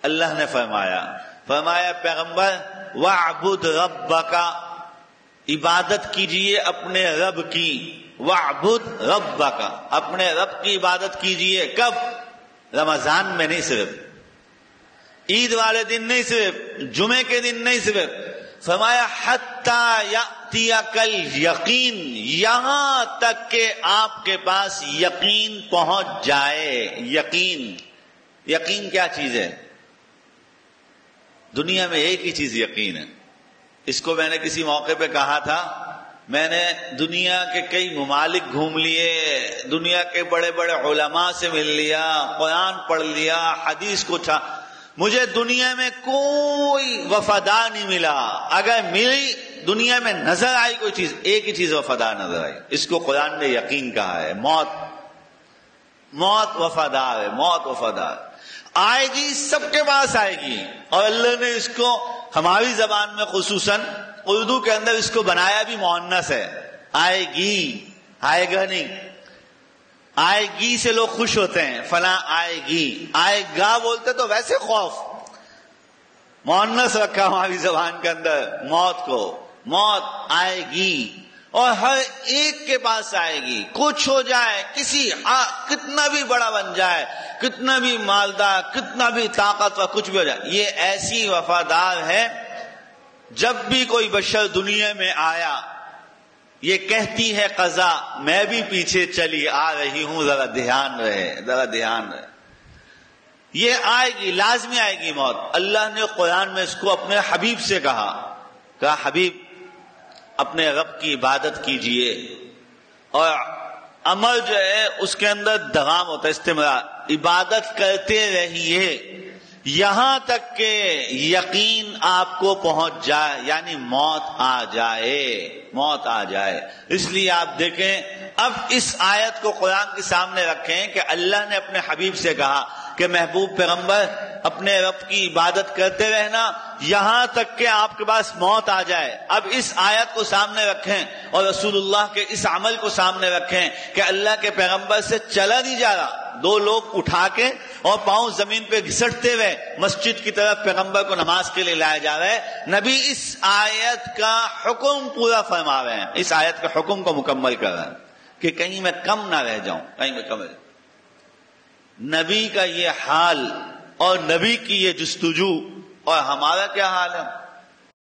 اللہ نے فرمایا پیغمبر وَاعْبُدْ رَبَّكَ، عبادت کیجئے اپنے رب کی. وَاعْبُدْ رَبَّكَ، اپنے رب کی عبادت کیجئے. کب؟ رمضان میں نہیں صرف، عید والے دن نہیں صرف، جمعے کے دن نہیں صرف. فرمایا حَتَّى يَأْتِيَكَ الْيَقِينُ، یہاں تک کہ آپ کے پاس یقین پہنچ جائے. یقین کیا چیز ہے؟ دنیا میں ایک ہی چیز یقین ہے. اس کو میں نے کسی موقع پہ کہا تھا. میں نے دنیا کے کئی ممالک گھوم لیے، دنیا کے بڑے بڑے علماء سے مل لیا، قرآن پڑھ لیا، حدیث کو تھا، مجھے دنیا میں کوئی وفادار نہیں ملا. اگر میری دنیا میں نظر آئی کوئی چیز، ایک ہی چیز وفادار نظر آئی. اس کو قرآن نے یقین کہا ہے. موت وفادار ہے. موت وفادار آئے گی، سب کے پاس آئے گی. اور اللہ نے اس کو ہماری زبان میں خصوصاً اردو کے اندر اس کو بنایا بھی مؤنث ہے. آئے گی، آئے گا نہیں. آئے گی سے لوگ خوش ہوتے ہیں، فلاں آئے گی. آئے گا بولتے تو ویسے خوف. مؤنث رکھا ہماری زبان کے اندر موت کو. موت آئے گی اور ہر ایک کے پاس آئے گی. کچھ ہو جائے، کتنا بھی بڑا بن جائے، کتنا بھی مالدار، کتنا بھی طاقتور، کچھ بھی ہو جائے، یہ ایسی وفادار ہے. جب بھی کوئی بشر دنیا میں آیا، یہ کہتی ہے قضا میں بھی پیچھے چلی آ رہی ہوں، ذرا دھیان رہے. یہ آئے گی، لازمی آئے گی موت. اللہ نے قرآن میں اس کو اپنے حبیب سے کہا حبیب اپنے رب کی عبادت کیجئے. اور عمل جو ہے اس کے اندر دوام ہوتا ہے، استمرار. عبادت کرتے رہیے یہاں تک کہ یقین آپ کو پہنچ جائے، یعنی موت آ جائے. اس لیے آپ دیکھیں، اب اس آیت کو قرآن کے سامنے رکھیں کہ اللہ نے اپنے حبیب سے کہا کہ محبوب پیغمبر اپنے رب کی عبادت کرتے رہنا یہاں تک کہ آپ کے پاس موت آ جائے. اب اس آیت کو سامنے رکھیں اور رسول اللہ کے اس عمل کو سامنے رکھیں کہ اللہ کے پیغمبر سے چلا نہیں جا رہا. 2 لوگ اٹھا کے اور پاؤں زمین پہ گھسٹتے ہوئے مسجد کی طرف پیغمبر کو نماز کے لیے لایا جا رہا ہے. نبی اس آیت کا حکم پورا فرما رہے ہیں، اس آیت کے حکم کو مکمل کر رہے ہیں کہ کہیں میں کم نہ رہ جاؤں، کہیں میں کم رہ جاؤں. نبی کا یہ حال اور نبی کی یہ جستجو، اور ہمارا کیا حال ہے؟